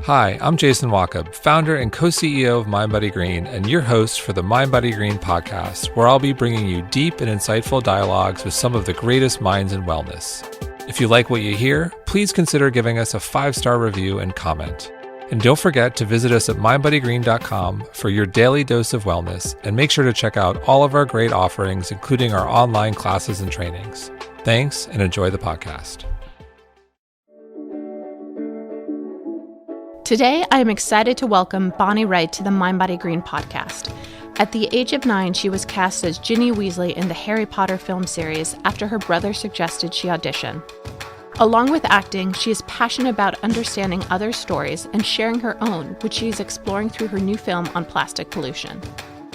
Hi, I'm Jason Wachob, founder and co-CEO of mindbodygreen, and your host for the mindbodygreen podcast, where I'll be bringing you deep and insightful dialogues with some of the greatest minds in wellness. If you like what you hear, please consider giving us a 5-star review and comment. And don't forget to visit us at mindbodygreen.com for your daily dose of wellness, and make sure to check out all of our great offerings, including our online classes and trainings. Thanks, and enjoy the podcast. Today, I am excited to welcome Bonnie Wright to the mindbodygreen podcast. At the age of 9, she was cast as Ginny Weasley in the Harry Potter film series after her brother suggested she audition. Along with acting, she is passionate about understanding other stories and sharing her own, which she is exploring through her new film on plastic pollution.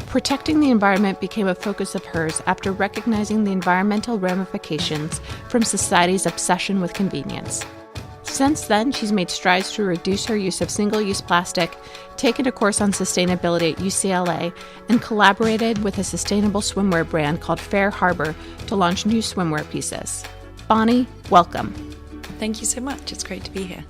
Protecting the environment became a focus of hers after recognizing the environmental ramifications from society's obsession with convenience. Since then, she's made strides to reduce her use of single-use plastic, taken a course on sustainability at UCLA, and collaborated with a sustainable swimwear brand called Harbour to launch new swimwear pieces. Bonnie, welcome. Thank you so much. It's great to be here.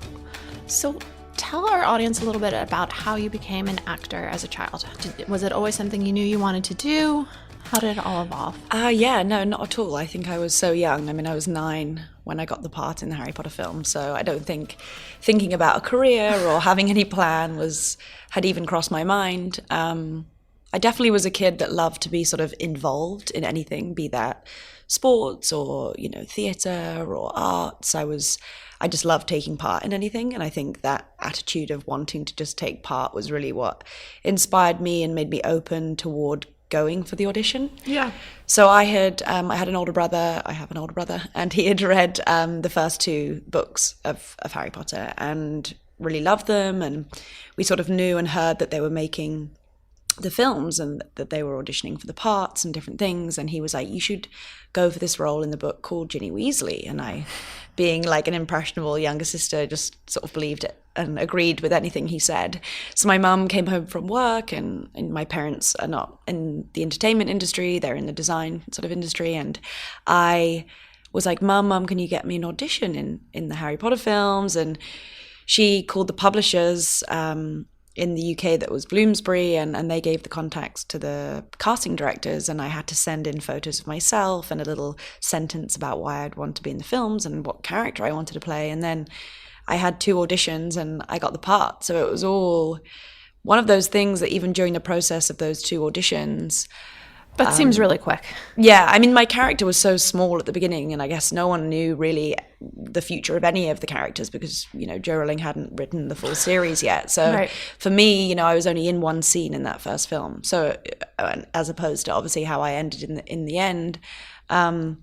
So tell our audience a little bit about how you became an actor as a child. Was it always something you knew you wanted to do? How did it all evolve? No, not at all. I think I was so young. I mean, I was 9 when I got the part in the Harry Potter film, so I don't think thinking about a career or having any plan had even crossed my mind. I definitely was a kid that loved to be sort of involved in anything, be that sports or, theatre or arts. I just loved taking part in anything, and I think that attitude of wanting to just take part was really what inspired me and made me open toward going for the audition. Yeah. So I had an older brother. I have an older brother, and he had read the first 2 books of Harry Potter and really loved them. And we sort of knew and heard that they were making the films and that they were auditioning for the parts and different things. And he was like, "You should go for this role in the book called Ginny Weasley." And I, being like an impressionable younger sister, just sort of believed it and agreed with anything he said. So my mum came home from work, and my parents are not in the entertainment industry, they're in the design sort of industry. And I was like, Mum, can you get me an audition in the Harry Potter films? And she called the publishers in the UK, that was Bloomsbury, and they gave the contacts to the casting directors, and I had to send in photos of myself and a little sentence about why I'd want to be in the films and what character I wanted to play. And then I had 2 auditions and I got the part. So it was all one of those things that even during the process of those 2 auditions... That seems really quick. Yeah, I mean, my character was so small at the beginning, and I guess no one knew really the future of any of the characters because, Joe Rowling hadn't written the full series yet. So right. For me, I was only in one scene in that first film. So as opposed to obviously how I ended in the end, I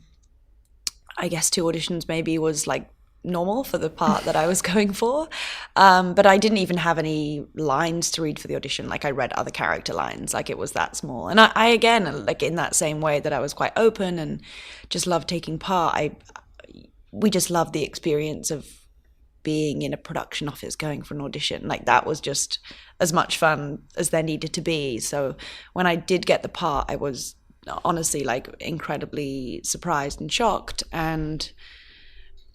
guess 2 auditions maybe was like normal for the part that I was going for. But I didn't even have any lines to read for the audition. Like I read other character lines, like it was that small. And I again, like in that same way that I was quite open and just loved taking part, we just loved the experience of being in a production office, going for an audition. Like that was just as much fun as there needed to be. So when I did get the part, I was honestly like incredibly surprised and shocked, and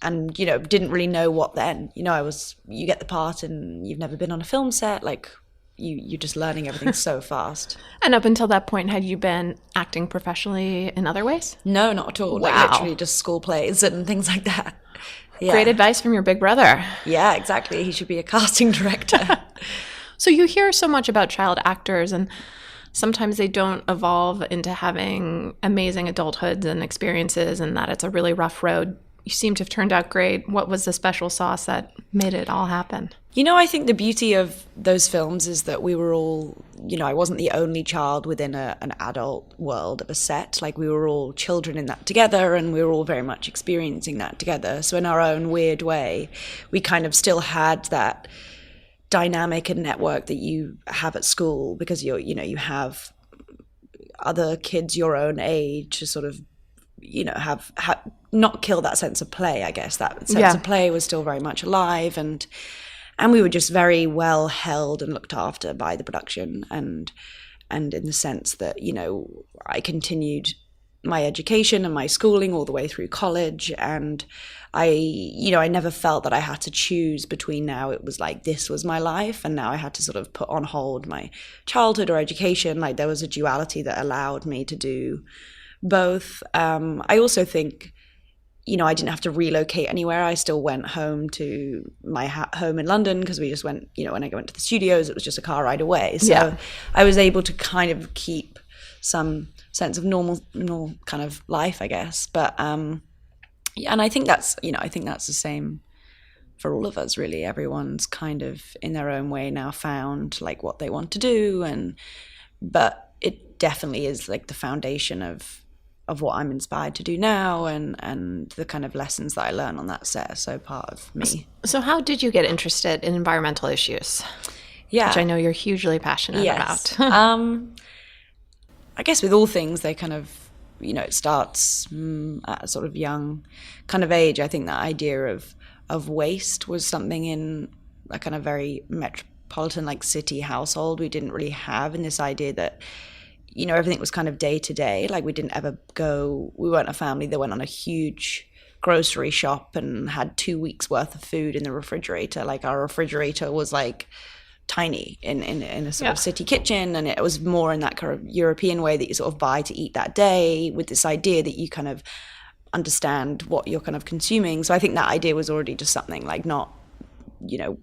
didn't really know what then. You get the part and you've never been on a film set, like you're just learning everything so fast. And up until that point, had you been acting professionally in other ways? No, not at all. Wow. Like literally just school plays and things like that. Yeah. Great advice from your big brother. Yeah, exactly. He should be a casting director. So you hear so much about child actors, and sometimes they don't evolve into having amazing adulthoods and experiences, and that it's a really rough road. You seem to have turned out great. What was the special sauce that made it all happen? I think the beauty of those films is that we were all, I wasn't the only child within an adult world of a set. Like we were all children in that together, and we were all very much experiencing that together. So in our own weird way, we kind of still had that dynamic and network that you have at school, because you have other kids your own age to sort of have not kill that sense of play. I guess that sense of play was still very much alive, and we were just very well held and looked after by the production, and in the sense that I continued my education and my schooling all the way through college. And I never felt that I had to choose between now. It was like, this was my life, and now I had to sort of put on hold my childhood or education. Like, there was a duality that allowed me to do both. I also think, I didn't have to relocate anywhere. I still went home to my home in London, because we just went, when I went to the studios, it was just a car ride away. So I was able to kind of keep some sense of normal kind of life, I guess. But and I think that's the same for all of us, really. Everyone's kind of in their own way now found like what they want to do, but it definitely is like the foundation of what I'm inspired to do now, and the kind of lessons that I learn on that set are so part of me. So how did you get interested in environmental issues? Yeah. Which I know you're hugely passionate about. I guess with all things, they kind of, it starts at a sort of young kind of age. I think that idea of waste was something in a kind of very metropolitan, like city household we didn't really have, in this idea that everything was kind of day to day. Like, we weren't a family that went on a huge grocery shop and had 2 weeks worth of food in the refrigerator. Like, our refrigerator was like tiny in a sort of city kitchen, and it was more in that kind of European way that you sort of buy to eat that day, with this idea that you kind of understand what you're kind of consuming. So I think that idea was already just something like, not,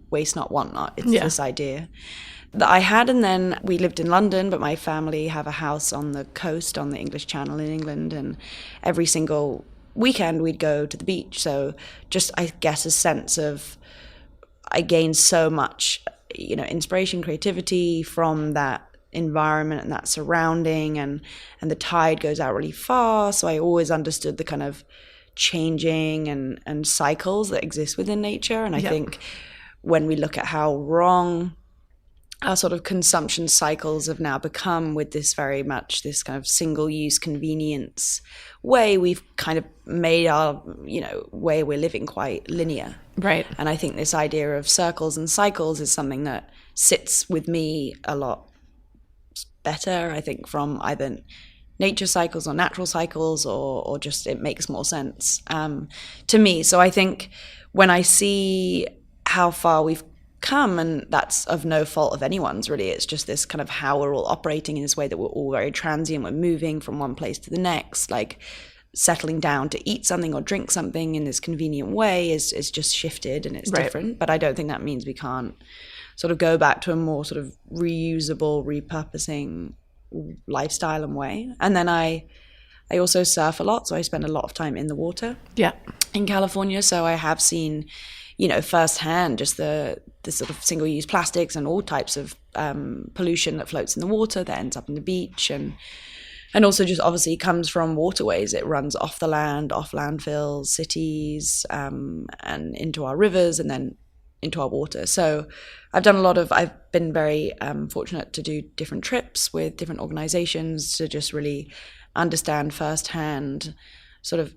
waste not, want not. It's this idea that I had. And then we lived in London, but my family have a house on the coast, on the English Channel in England, and every single weekend we'd go to the beach. So just, I guess, a sense of, I gained so much, inspiration, creativity from that environment and that surrounding, and the tide goes out really far. So I always understood the kind of changing and cycles that exist within nature. And I think when we look at how wrong our sort of consumption cycles have now become, with this very much this kind of single-use convenience way, we've kind of made our, way we're living quite linear. Right. And I think this idea of circles and cycles is something that sits with me a lot better, I think, from either nature cycles or natural cycles, or just it makes more sense to me. So I think when I see how far we've come, and that's of no fault of anyone's, really, it's just this kind of how we're all operating in this way, that we're all very transient, we're moving from one place to the next, like settling down to eat something or drink something in this convenient way is just shifted, and it's different. But I don't think that means we can't sort of go back to a more sort of reusable, repurposing lifestyle and way. And then I also surf a lot, so I spend a lot of time in the water in California. So I have seen, firsthand just the sort of single-use plastics and all types of pollution that floats in the water that ends up in the beach, and also just obviously comes from waterways. It runs off the land, off landfills, cities, and into our rivers, and then into our water. So I've been very fortunate to do different trips with different organizations to just really understand firsthand sort of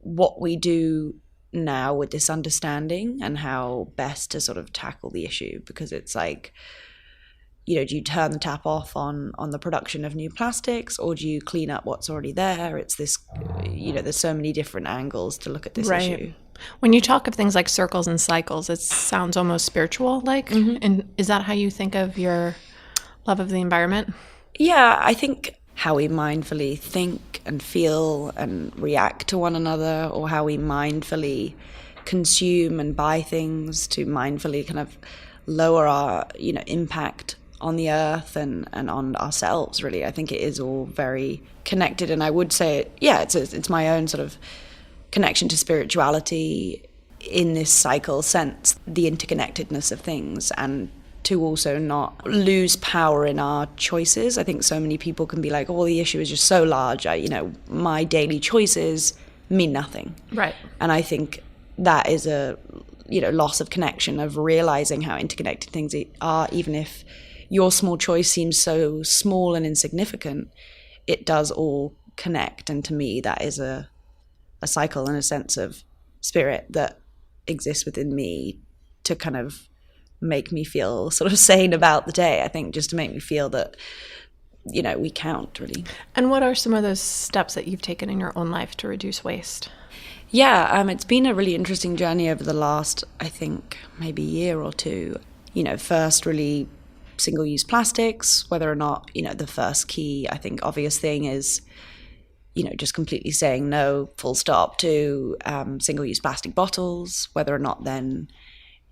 what we do now with this understanding, and how best to sort of tackle the issue. Because it's like, do you turn the tap off on the production of new plastics, or do you clean up what's already there? It's this, there's so many different angles to look at this issue. When you talk of things like circles and cycles, it sounds almost spiritual, like, and is that how you think of your love of the environment? Yeah, I think how we mindfully think and feel and react to one another, or how we mindfully consume and buy things to mindfully kind of lower our, impact on the earth and on ourselves, really. I think it is all very connected. And I would say, it's my own sort of connection to spirituality in this cycle sense, the interconnectedness of things, and to also not lose power in our choices. I think so many people can be like, oh, the issue is just so large, my daily choices mean nothing. Right. And I think that is a, loss of connection, of realizing how interconnected things are. Even if your small choice seems so small and insignificant, it does all connect. And to me, that is a cycle and a sense of spirit that exists within me to kind of make me feel sort of sane about the day. I think just to make me feel that we count really. And what are some of those steps that you've taken in your own life to reduce waste? Yeah, it's been a really interesting journey over the last, I think, maybe year or two. First really single-use plastics, whether or not, the first key, I think, obvious thing is, just completely saying no, full stop, to single-use plastic bottles, whether or not then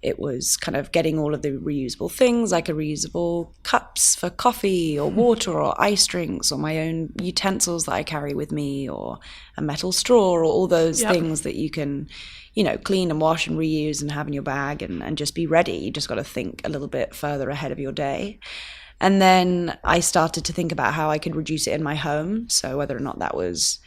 it was kind of getting all of the reusable things, like a reusable cups for coffee or water or ice drinks, or my own utensils that I carry with me, or a metal straw, or all those things that you can, clean and wash and reuse and have in your bag and just be ready. You just got to think a little bit further ahead of your day. And then I started to think about how I could reduce it in my home. So whether or not that was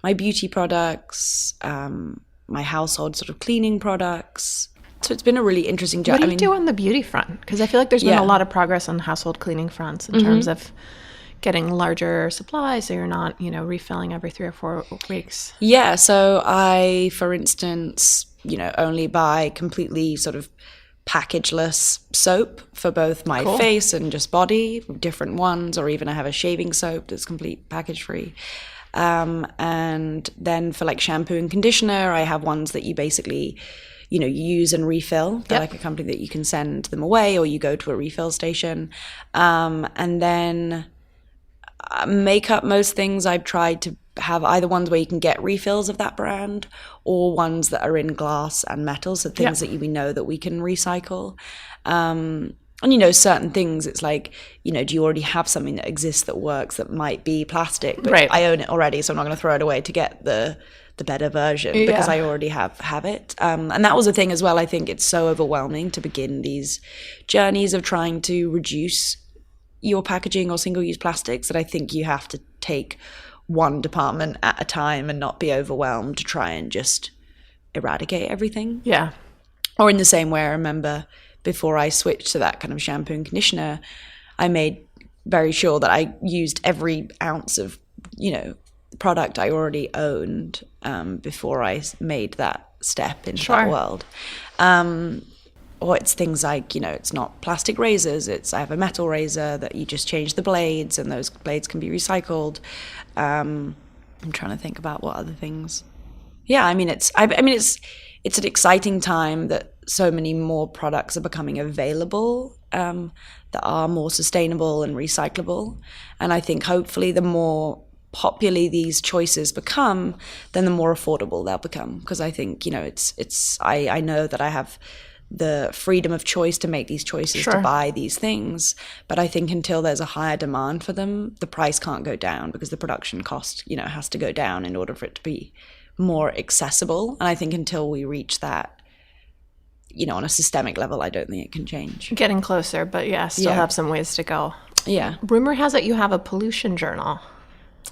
my beauty products, my household sort of cleaning products. So it's been a really interesting journey. What do you do on the beauty front? Because I feel like there's been a lot of progress on household cleaning fronts in terms of getting larger supplies, so you're not, refilling every 3 or 4 weeks. Yeah. So I, for instance, only buy completely sort of packageless soap for both my face and just body, different ones, or even I have a shaving soap that's complete package free. And then for like shampoo and conditioner, I have ones that you basically you use and refill. They're like a company that you can send them away, or you go to a refill station. And then makeup, most things I've tried to have either ones where you can get refills of that brand, or ones that are in glass and metal, so things that we know that we can recycle. And certain things, it's like, do you already have something that exists that works that might be plastic, but I own it already, so I'm not going to throw it away to get the better version because I already have it. And that was a thing as well. I think it's so overwhelming to begin these journeys of trying to reduce your packaging or single-use plastics, that I think you have to take one department at a time and not be overwhelmed to try and just eradicate everything. Yeah. Or in the same way, I remember before I switched to that kind of shampoo and conditioner, I made very sure that I used every ounce of, product I already owned before I made that step into that world. Or it's things like, it's not plastic razors, I have a metal razor that you just change the blades, and those blades can be recycled. I'm trying to think about what other things. Yeah, it's an exciting time that so many more products are becoming available that are more sustainable and recyclable. And I think hopefully the more popular these choices become, then the more affordable they'll become. Because I think, I know that I have the freedom of choice to make these choices, to buy these things. But I think until there's a higher demand for them, the price can't go down, because the production cost, has to go down in order for it to be more accessible. And I think until we reach that, on a systemic level, I don't think it can change. Getting closer, but still have some ways to go. Yeah. Rumor has it you have a pollution journal.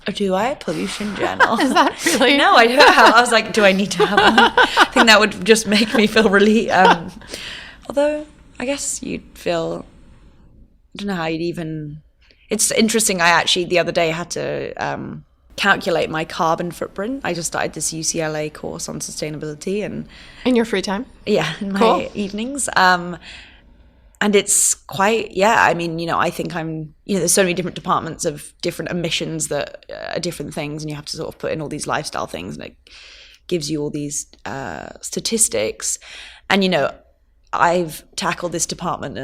Do I? A pollution journal? Is that really? No, I don't have. I was like, do I need to have one? I think that would just make me feel really... although, I guess you'd feel... I don't know how you'd even... It's interesting. I actually, the other day, had to calculate my carbon footprint. I just started this UCLA course on sustainability. And in your free time? Yeah, in my evenings. And it's quite, I think I'm, there's so many different departments of different emissions that are different things, and you have to sort of put in all these lifestyle things, and it gives you all these statistics. And, I've tackled this department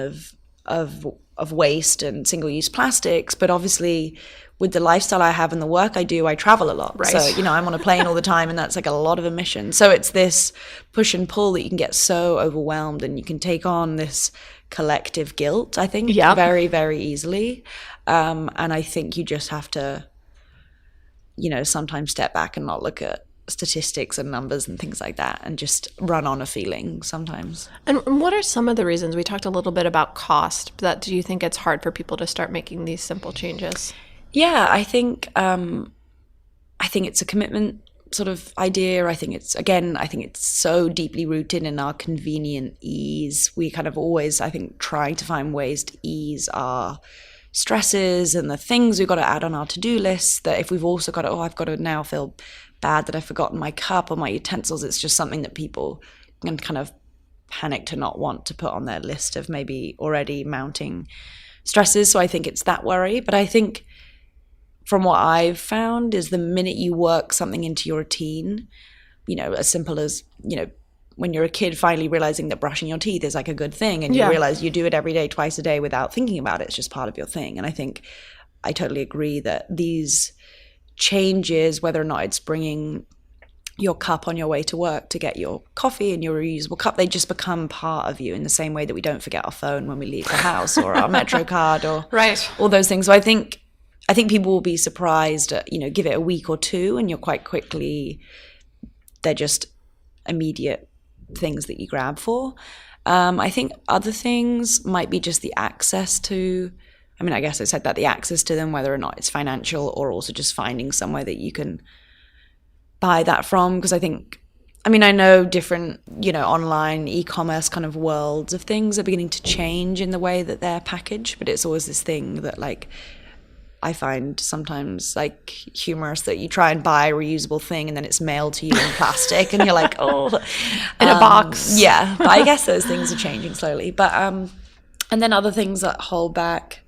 of waste and single-use plastics, but obviously with the lifestyle I have and the work I do, I travel a lot. Right. So, I'm on a plane all the time, and that's like a lot of emissions. So it's this push and pull that you can get so overwhelmed, and you can take on this collective guilt, I think, very, very easily. And I think you just have to, sometimes step back and not look at statistics and numbers and things like that, and just run on a feeling sometimes. And what are some of the reasons? We talked a little bit about cost, but do you think it's hard for people to start making these simple changes? Yeah, I think it's a commitment sort of idea. I think it's so deeply rooted in our convenient ease. We kind of always, I think, trying to find ways to ease our stresses and the things we've got to add on our to-do list, that if we've also got to, I've got to now feel bad that I've forgotten my cup or my utensils, it's just something that people can kind of panic to not want to put on their list of maybe already mounting stresses. So I think it's that worry. But I think from what I've found is the minute you work something into your routine, you know, as simple as, you know, when you're a kid finally realizing that brushing your teeth is like a good thing, and you realize you do it every day, twice a day without thinking about it. It's just part of your thing. And I think I totally agree that these changes, whether or not it's bringing your cup on your way to work to get your coffee and your reusable cup, they just become part of you in the same way that we don't forget our phone when we leave the house or our Metro card or all those things. So I think people will be surprised at, you know, give it a week or two and you're quite quickly, they're just immediate things that you grab for. I think other things might be just the access to, I mean, I guess I said that, the access to them, whether or not it's financial or also just finding somewhere that you can buy that from. Because I think, I mean, I know different, you know, online e-commerce kind of worlds of things are beginning to change in the way that they're packaged, but it's always this thing that, like, I find sometimes like humorous that you try and buy a reusable thing and then it's mailed to you in plastic and you're like, oh, in a box. Yeah, but I guess those things are changing slowly. But and then other things that hold back,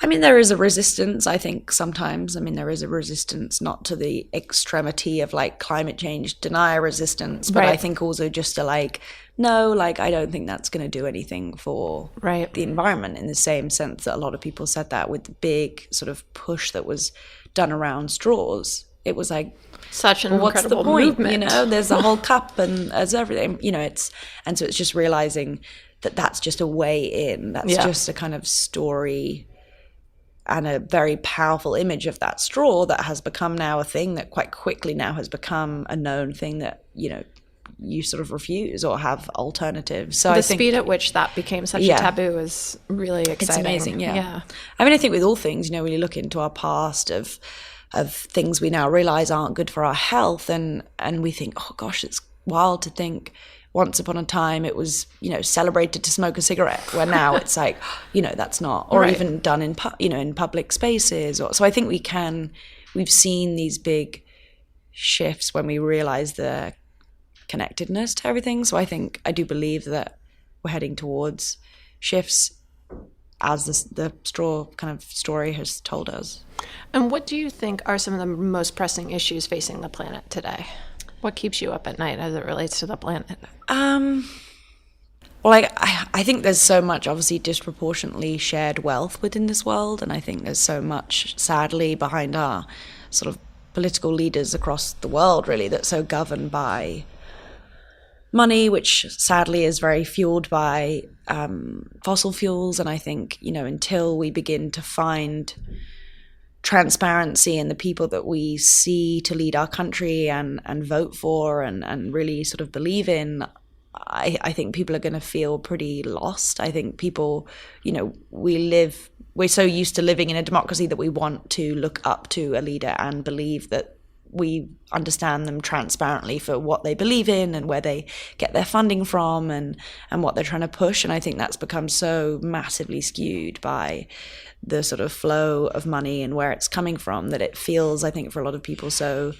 I mean, there is a resistance, I think, sometimes. I mean, there is a resistance, not to the extremity of like climate change denier resistance, but I think also just to like, no, like, I don't think that's going to do anything for the environment, in the same sense that a lot of people said that with the big sort of push that was done around straws. It was like, such an what's incredible the point? movement. You know, there's a whole cup and there's everything, you know, and so it's just realizing that that's just a way in. That's just a kind of story and a very powerful image of that straw that has become now a thing that quite quickly now has become a known thing that, you know, you sort of refuse or have alternatives. So the I think speed at which that became such a taboo is really exciting. It's amazing, yeah. I mean, I think with all things, you know, when you look into our past of things we now realize aren't good for our health, and we think, oh gosh, it's wild to think once upon a time it was, you know, celebrated to smoke a cigarette, where now it's like, you know, that's not, or even done in in public spaces. So I think we've seen these big shifts when we realize the connectedness to everything. So I do believe that we're heading towards shifts as the straw kind of story has told us. And what do you think are some of the most pressing issues facing the planet today? What keeps you up at night as it relates to the planet? Well, I think there's so much obviously disproportionately shared wealth within this world, and I think there's so much, sadly, behind our sort of political leaders across the world, really, that's so governed by money, which sadly is very fueled by fossil fuels. And I think, you know, until we begin to find transparency in the people that we see to lead our country and vote for and really sort of believe in, I think people are going to feel pretty lost. I think people, you know, we're so used to living in a democracy that we want to look up to a leader and believe that we understand them transparently for what they believe in and where they get their funding from and what they're trying to push. And I think that's become so massively skewed by the sort of flow of money and where it's coming from that it feels, I think, for a lot of people so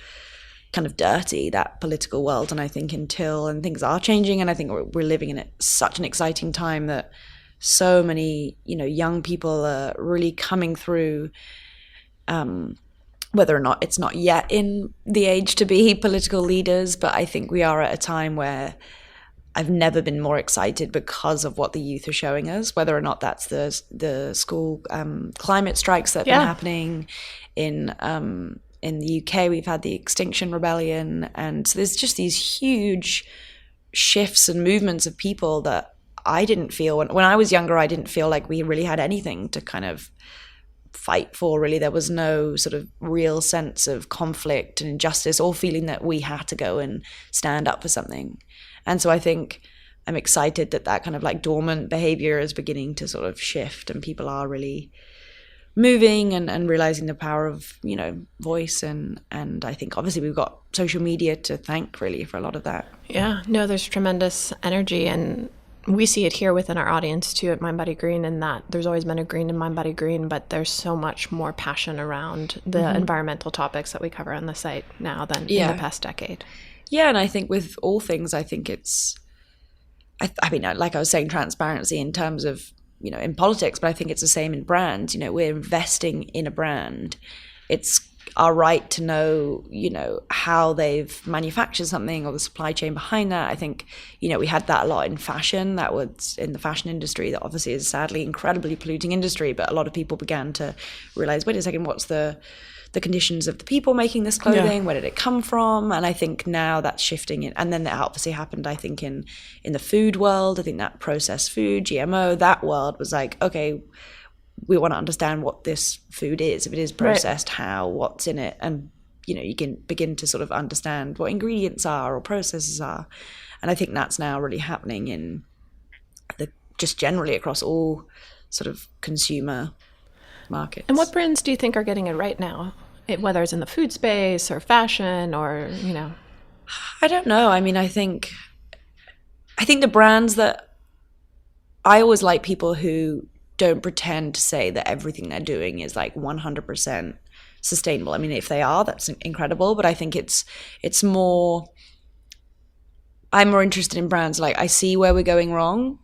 kind of dirty, that political world. And I think and things are changing, and I think we're living in such an exciting time that so many, you know, young people are really coming through, whether or not it's not yet in the age to be political leaders. But I think we are at a time where I've never been more excited because of what the youth are showing us, whether or not that's the school climate strikes that have been happening in the UK. We've had the Extinction Rebellion, and so there's just these huge shifts and movements of people that I didn't feel when I was younger. I didn't feel like we really had anything to kind of fight for, really. There was no sort of real sense of conflict and injustice or feeling that we had to go and stand up for something. And so I think I'm excited that kind of like dormant behavior is beginning to sort of shift, and people are really moving and realizing the power of, you know, voice. And I think obviously we've got social media to thank really for a lot of that. Yeah, no, there's tremendous energy, and we see it here within our audience too at mindbodygreen, in that there's always been a green in mindbodygreen, but there's so much more passion around the environmental topics that we cover on the site now than in the past decade. Yeah, and I think with all things, I think it's, I mean, like I was saying, transparency in terms of in politics, but I think it's the same in brands. We're investing in a brand. It's our right to know, how they've manufactured something or the supply chain behind that. I think, we had that a lot in fashion. That was in the fashion industry, that obviously is sadly incredibly polluting industry, but a lot of people began to realize, wait a second, what's the conditions of the people making this clothing? Yeah. Where did it come from? And I think now that's shifting. And then that obviously happened, I think, in the food world. I think that processed food, GMO, that world was like, okay, we want to understand what this food is. If it is processed, how, what's in it. And, you can begin to sort of understand what ingredients are or processes are. And I think that's now really happening in just generally across all sort of consumer markets. And what brands do you think are getting it right now? Whether it's in the food space or fashion or, I don't know. I mean, I think the brands that I always like people who don't pretend to say that everything they're doing is like 100% sustainable. I mean, if they are, that's incredible. But I think I'm more interested in brands like, I see where we're going wrong.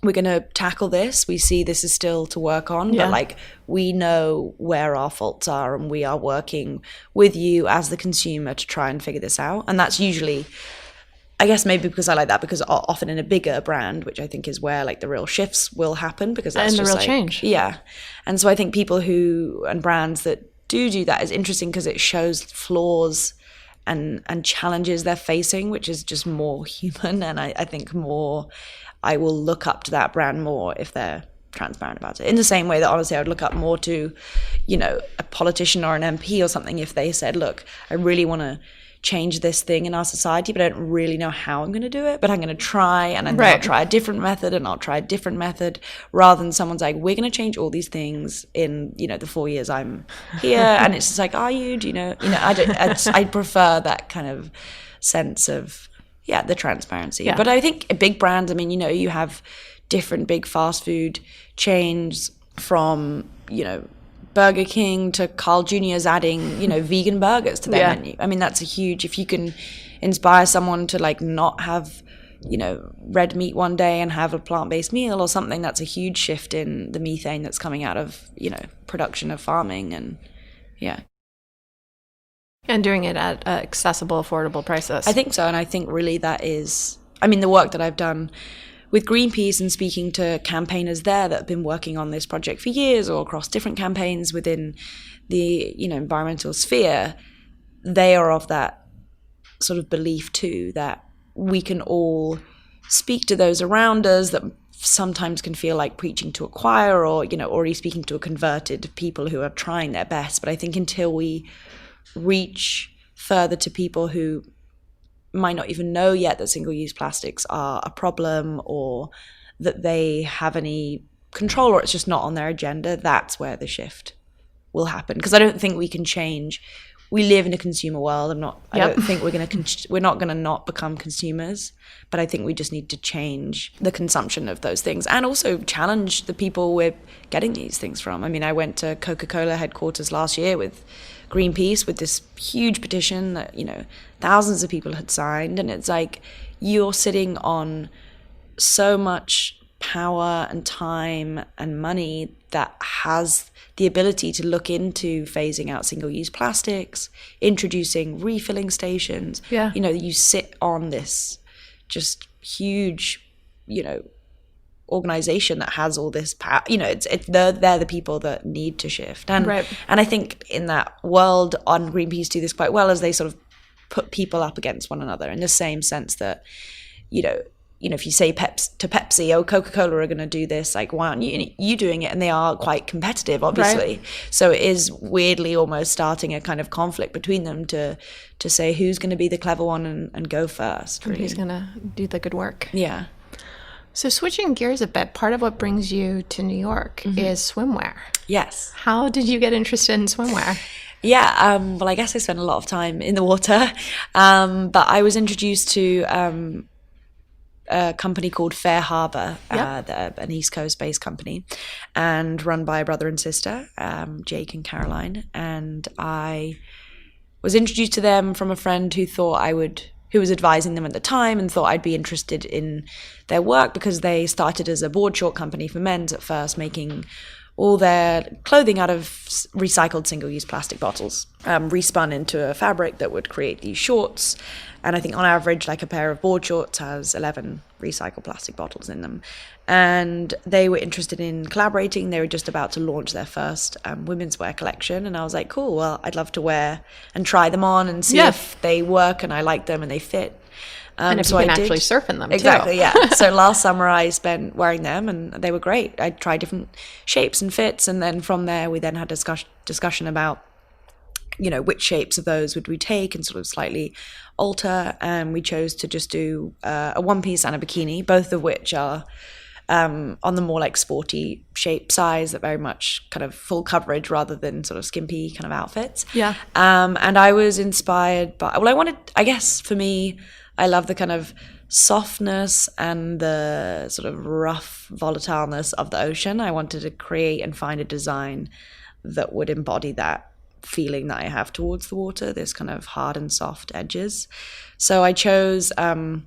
We're going to tackle this. We see this is still to work on, but like we know where our faults are and we are working with you as the consumer to try and figure this out. And that's usually, I guess maybe because I like that, because often in a bigger brand, which I think is where like the real shifts will happen, because that's and just the real like, change. Yeah. And so I think people and brands that do that is interesting because it shows flaws and challenges they're facing, which is just more human. And I think I will look up to that brand more if they're transparent about it. In the same way that honestly I would look up more to, a politician or an MP or something if they said, look, I really want to change this thing in our society, but I don't really know how I'm going to do it, but I'm going to try, and then I'll try a different method and I'll try a different method, rather than someone's like, we're going to change all these things in, the 4 years I'm here. And it's just like, are you? Do you know? I prefer that kind of sense of, the transparency. Yeah. But I think a big brand, I mean, you have different big fast food chains from, Burger King to Carl Jr.'s adding, vegan burgers to their menu. I mean, that's a huge, if you can inspire someone to like not have, red meat one day and have a plant-based meal or something, that's a huge shift in the methane that's coming out of, production of farming and And doing it at accessible, affordable prices. I think so. And I think really that is, the work that I've done with Greenpeace and speaking to campaigners there that have been working on this project for years or across different campaigns within the, environmental sphere, they are of that sort of belief too, that we can all speak to those around us that sometimes can feel like preaching to a choir or, already speaking to a converted people who are trying their best. But I think until we reach further to people who might not even know yet that single-use plastics are a problem or that they have any control or it's just not on their agenda, that's where the shift will happen. Because I don't think we can change. We live in a consumer world. I don't think we're not going to not become consumers, but I think we just need to change the consumption of those things and also challenge the people we're getting these things from. I mean, I went to CocaCola headquarters last year with Greenpeace with this huge petition that, thousands of people had signed. And it's like, you're sitting on so much power and time and money that has the ability to look into phasing out single-use plastics, introducing refilling stations. Yeah. You sit on this just huge, organization that has all this power. They're the people that need to shift. And and I think in that world, on Greenpeace do this quite well, as they sort of put people up against one another in the same sense that, if you say to Pepsi, oh, Coca-Cola are going to do this, like, why aren't you doing it? And they are quite competitive, obviously. Right. So it is weirdly almost starting a kind of conflict between them to say who's going to be the clever one and go first. Really. Who's going to do the good work. Yeah. So switching gears a bit, part of what brings you to New York is swimwear. Yes. How did you get interested in swimwear? Yeah, well, I guess I spent a lot of time in the water, but I was introduced to a company called Harbour, an East Coast-based company, and run by a brother and sister, Jake and Caroline. And I was introduced to them from a friend who thought I would who was advising them at the time and thought I'd be interested in their work because they started as a board short company for men's at first, making all their clothing out of recycled single-use plastic bottles, respun into a fabric that would create these shorts. And I think on average, like a pair of board shorts has 11 recycled plastic bottles in them. And they were interested in collaborating. They were just about to launch their first women's wear collection. And I was like, cool, well, I'd love to wear and try them on and see if they work and I like them and they fit. And if you can actually surf in them, exactly, too. Yeah. So last summer I spent wearing them and they were great. I tried different shapes and fits, and then from there we then had discussion about, you know, which shapes of those would we take and sort of slightly alter. And we chose to just do a one piece and a bikini, both of which are on the more like sporty shape size, that very much kind of full coverage rather than sort of skimpy kind of outfits. Yeah. And I was inspired by, I guess for me, I love the kind of softness and the sort of rough volatileness of the ocean. I wanted to create and find a design that would embody that feeling that I have towards the water, this kind of hard and soft edges. So I chose a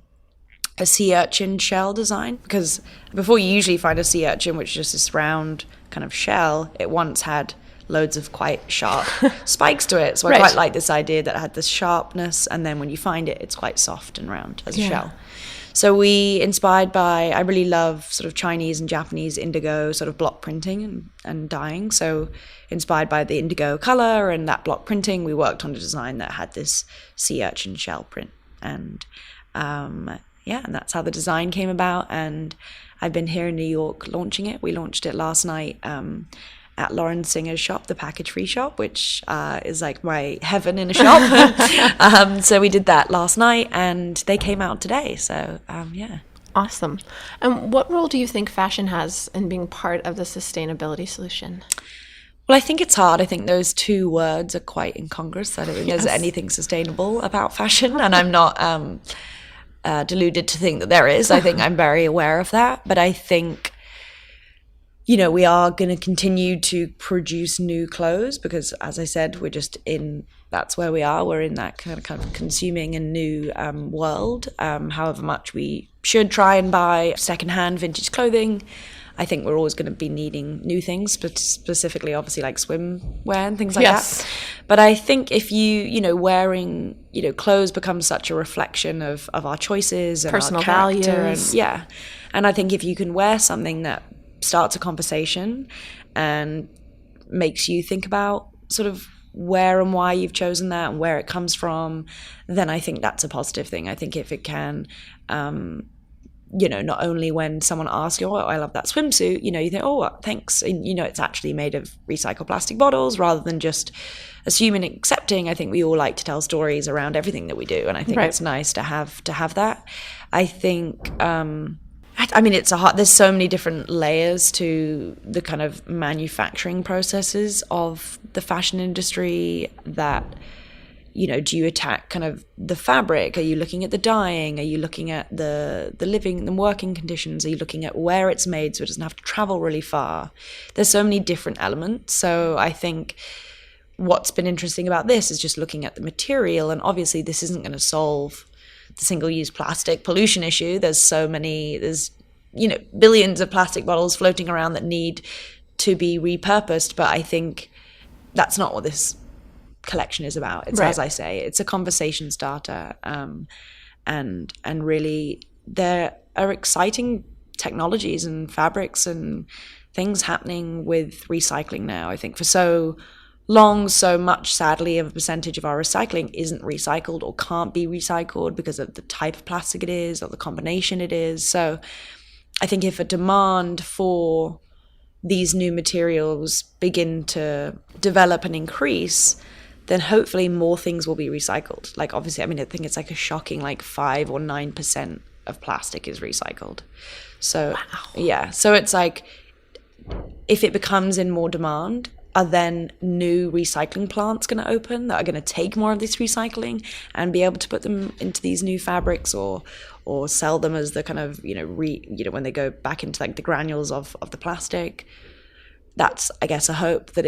sea urchin shell design, because before you usually find a sea urchin, which is just this round kind of shell, it once had loads of quite sharp spikes to it. So I quite like this idea that it had this sharpness, and then when you find it, it's quite soft and round as a shell. So I really love sort of Chinese and Japanese indigo sort of block printing and dyeing. So inspired by the indigo color and that block printing, we worked on a design that had this sea urchin shell print. And and that's how the design came about. And I've been here in New York launching it. We launched it last night at Lauren Singer's shop, the Package Free shop, which is like my heaven in a shop. So we did that last night and they came out today. So, Awesome. And what role do you think fashion has in being part of the sustainability solution? Well, I think it's hard. I think those two words are quite incongruous. I don't think there's anything sustainable about fashion. And I'm not deluded to think that there is. I think I'm very aware of that. But I think, you know, we are going to continue to produce new clothes because, as I said, that's where we are. We're in that kind of consuming a new world. However much we should try and buy secondhand vintage clothing, I think we're always going to be needing new things, but specifically, obviously, like swimwear and things like that. But I think if wearing, clothes becomes such a reflection of our choices and personal our character values. And I think if you can wear something that starts a conversation and makes you think about sort of where and why you've chosen that and where it comes from, then I think that's a positive thing. I think if it can, not only when someone asks you, oh, I love that swimsuit, you think, oh, thanks. And, it's actually made of recycled plastic bottles rather than just assuming and accepting. I think we all like to tell stories around everything that we do. And I think it's nice to have that. I think, there's so many different layers to the kind of manufacturing processes of the fashion industry that, do you attack kind of the fabric? Are you looking at the dyeing? Are you looking at the living and working conditions? Are you looking at where it's made so it doesn't have to travel really far? There's so many different elements. So I think what's been interesting about this is just looking at the material. And obviously this isn't going to solve the single-use plastic pollution issue. There's billions of plastic bottles floating around that need to be repurposed. But I think that's not what this collection is about. It's, as I say, it's a conversation starter. And really there are exciting technologies and fabrics and things happening with recycling now. I think for so long, so much, sadly, of a percentage of our recycling isn't recycled or can't be recycled because of the type of plastic it is or the combination it is. So I think if a demand for these new materials begin to develop and increase, then hopefully more things will be recycled. Like, obviously, I think it's like a shocking 5 or 9% of plastic is recycled. So, so it's like, if it becomes in more demand, are then new recycling plants going to open that are going to take more of this recycling and be able to put them into these new fabrics or sell them as the kind of, when they go back into like the granules of the plastic. That's, I guess, a hope that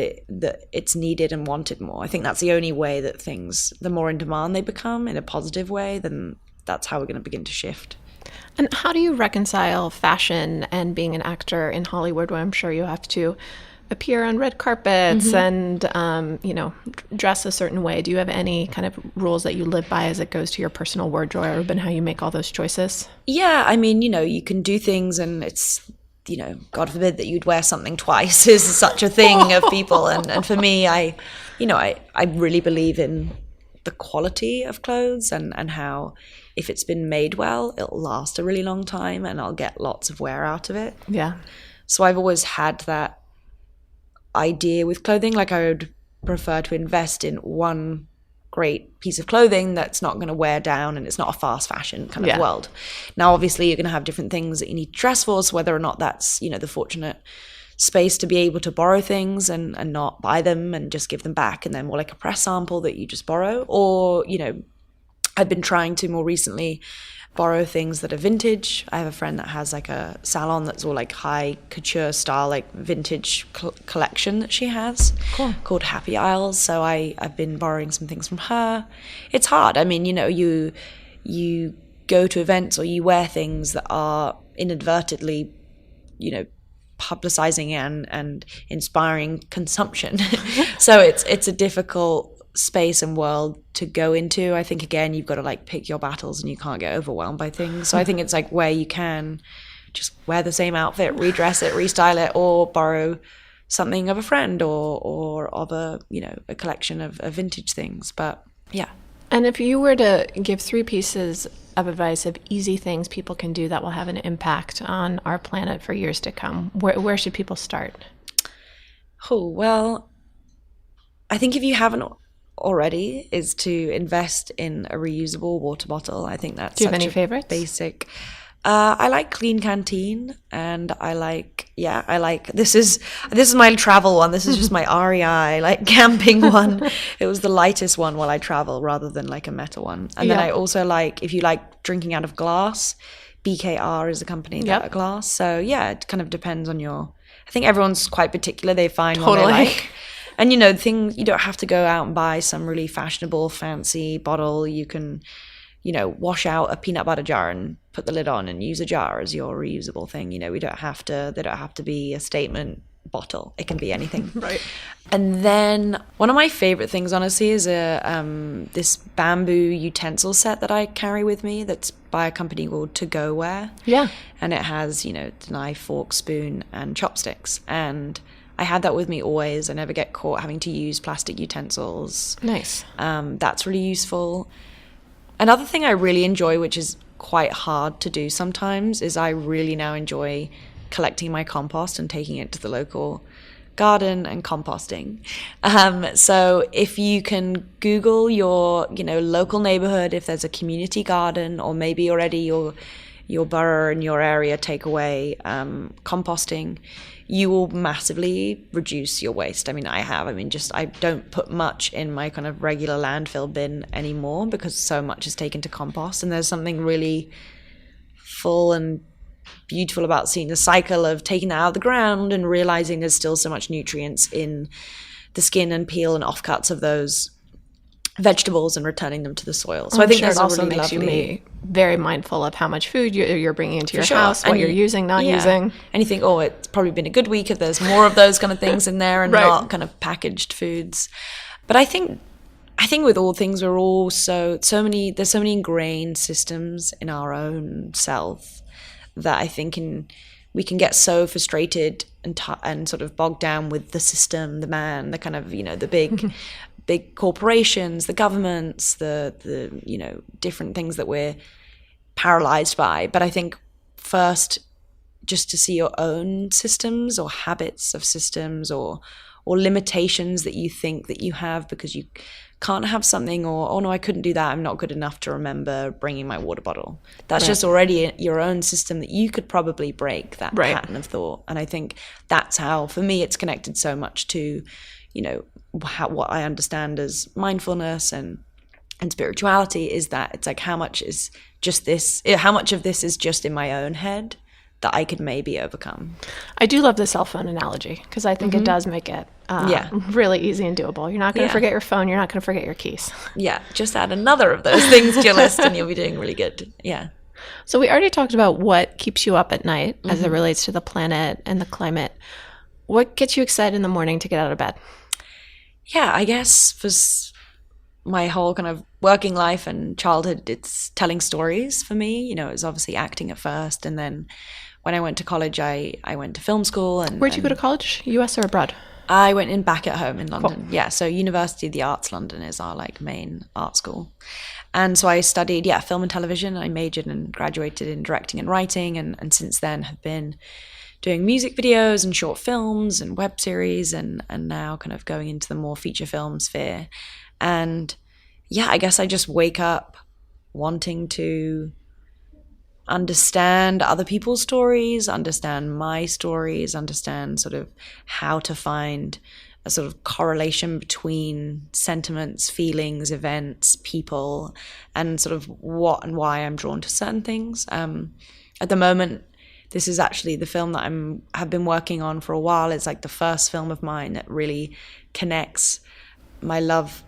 it's needed and wanted more. I think that's the only way that things, the more in demand they become in a positive way, then that's how we're going to begin to shift. And how do you reconcile fashion and being an actor in Hollywood, where I'm sure you have to appear on red carpets and, dress a certain way? Do you have any kind of rules that you live by as it goes to your personal wardrobe and how you make all those choices? Yeah, I mean, you can do things, and it's, God forbid that you'd wear something twice is such a thing of people. And for me, I really believe in the quality of clothes and how if it's been made well, it'll last a really long time and I'll get lots of wear out of it. Yeah. So I've always had that idea with clothing. Like, I would prefer to invest in one great piece of clothing that's not going to wear down and it's not a fast fashion kind of world. Now, obviously, you're going to have different things that you need to dress for. So whether or not that's, the fortunate space to be able to borrow things and not buy them and just give them back and then more like a press sample that you just borrow, or, I've been trying to more recently borrow things that are vintage. I have a friend that has like a salon that's all like high couture style, like vintage collection that she has called Happy Isles. So I've been borrowing some things from her. It's hard. I mean, you go to events or you wear things that are inadvertently, publicizing and inspiring consumption. So it's a difficult space and world to go into. I think, again, you've got to like pick your battles and you can't get overwhelmed by things. So I think it's like where you can just wear the same outfit, redress it, restyle it, or borrow something of a friend or of a collection of vintage things. But yeah. And if you were to give 3 pieces of advice of easy things people can do that will have an impact on our planet for years to come, where should people start? Oh, well, I think if you haven't already, is to invest in a reusable water bottle. I think that's Do you have any favorites? Basic. I like Clean Canteen, and I like this is my travel one. This is just my REI like camping one. It was the lightest one while I travel rather than like a metal one. And then I also like, if you like drinking out of glass, BKR is a company that are glass. So yeah, it kind of depends on I think everyone's quite particular. They find what they like. And, the thing, you don't have to go out and buy some really fashionable, fancy bottle. You can, wash out a peanut butter jar and put the lid on and use a jar as your reusable thing. They don't have to be a statement bottle. It can be anything. Right. And then one of my favorite things, honestly, is this bamboo utensil set that I carry with me that's by a company called Swimwear. Yeah. And it has, the knife, fork, spoon, and chopsticks. And I had that with me always. I never get caught having to use plastic utensils. Nice. That's really useful. Another thing I really enjoy, which is quite hard to do sometimes, is I really now enjoy collecting my compost and taking it to the local garden and composting. So if you can Google your, local neighborhood, if there's a community garden, or maybe already your borough and your area take away composting, you will massively reduce your waste. I mean, I don't put much in my kind of regular landfill bin anymore because so much is taken to compost. And there's something really full and beautiful about seeing the cycle of taking that out of the ground and realizing there's still so much nutrients in the skin and peel and offcuts of those vegetables and returning them to the soil. So I think that's also really makes lovely. you very mindful of how much food you're bringing into your house, what you're using, not using. And you think, it's probably been a good week if there's more of those kind of things in there and not kind of packaged foods. But I think with all things, we're all there's so many ingrained systems in our own self that I think we can get so frustrated and sort of bogged down with the system, the man, the kind of, the big corporations, the governments, the different things that we're paralyzed by. But I think first, just to see your own systems or habits of systems or limitations that you think that you have because you can't have something, or, oh no, I couldn't do that, I'm not good enough to remember bringing my water bottle. That's just already your own system that you could probably break that pattern of thought. And I think that's how, for me, it's connected so much to, what I understand as mindfulness and spirituality, is that it's like how much of this is just in my own head that I could maybe overcome. I do love the cell phone analogy because I think it does make it really easy and doable. You're not going to forget your phone. You're not going to forget your keys. Yeah, just add another of those things to your list and you'll be doing really good. Yeah. So we already talked about what keeps you up at night as it relates to the planet and the climate. What gets you excited in the morning to get out of bed? Yeah, I guess for my whole kind of working life and childhood, it's telling stories for me. You know, it was obviously acting at first. And then when I went to college, I went to film school. And where'd you go to college? US or abroad? I went in back at home in London. Cool. Yeah, so University of the Arts London is our like main art school. And so I studied, film and television. I majored and graduated in directing and writing. And since then have been doing music videos and short films and web series and now kind of going into the more feature film sphere. And yeah, I guess I just wake up wanting to understand other people's stories, understand my stories, understand sort of how to find a sort of correlation between sentiments, feelings, events, people, and sort of what and why I'm drawn to certain things. At the moment, this is actually the film that have been working on for a while. It's like the first film of mine that really connects my love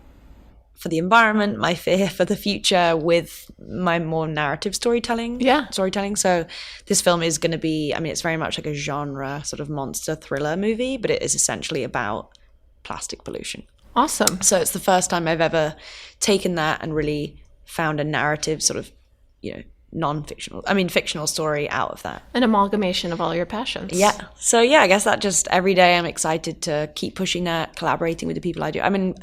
for the environment, my fear for the future with my more narrative storytelling. So this film is going to be, I mean, it's very much like a genre sort of monster thriller movie, but it is essentially about plastic pollution. Awesome. So it's the first time I've ever taken that and really found a narrative sort of, fictional story out of that. An amalgamation of all your passions. Yeah. So yeah, I guess that just every day I'm excited to keep pushing that, collaborating with the people I do. I mean,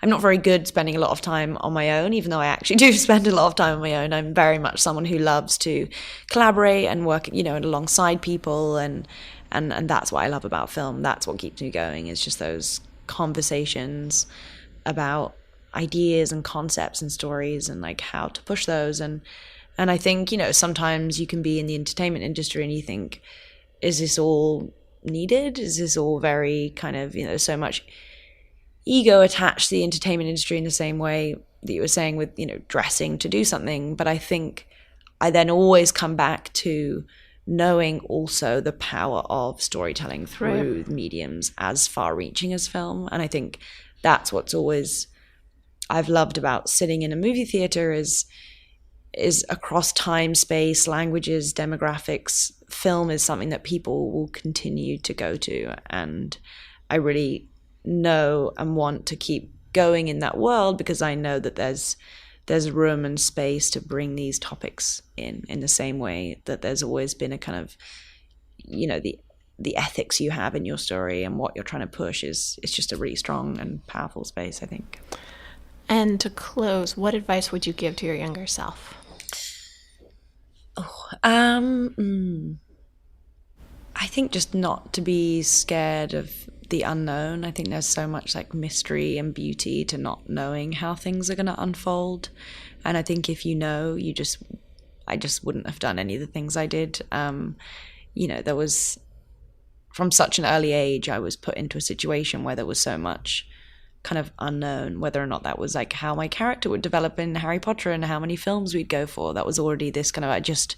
I'm not very good spending a lot of time on my own, even though I actually do spend a lot of time on my own. I'm very much someone who loves to collaborate and work, alongside people, and that's what I love about film. That's what keeps me going, is just those conversations about ideas and concepts and stories and like how to push those. And I think, sometimes you can be in the entertainment industry and you think, is this all needed? Is this all very kind of, so much ego attached to the entertainment industry in the same way that you were saying with, dressing to do something. But I think I then always come back to knowing also the power of storytelling through mediums as far-reaching as film. And I think that's what's always I've loved about sitting in a movie theater is across time, space, languages, demographics. Film is something that people will continue to go to, and I really know and want to keep going in that world because I know that there's room and space to bring these topics in the same way that there's always been a kind of, the ethics you have in your story and what you're trying to push it's just a really strong and powerful space, I think. And to close, what advice would you give to your younger self? I think just not to be scared of the unknown. I think there's so much like mystery and beauty to not knowing how things are going to unfold. And I think if I just wouldn't have done any of the things I did. There was, from such an early age, I was put into a situation where there was so much kind of unknown, whether or not that was like how my character would develop in Harry Potter and how many films we'd go for. That was already this kind of, I just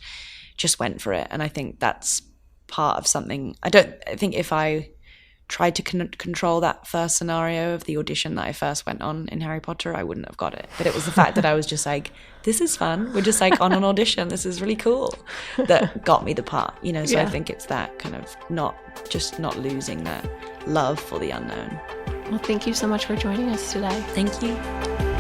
went for it. And I think that's part of something. I think if I tried to control that first scenario of the audition that I first went on in Harry Potter, I wouldn't have got it. But it was the fact that I was just like, this is fun. We're just like on an audition. This is really cool. That got me the part, So yeah. I think it's that kind of not losing that love for the unknown. Well, thank you so much for joining us today. Thank you.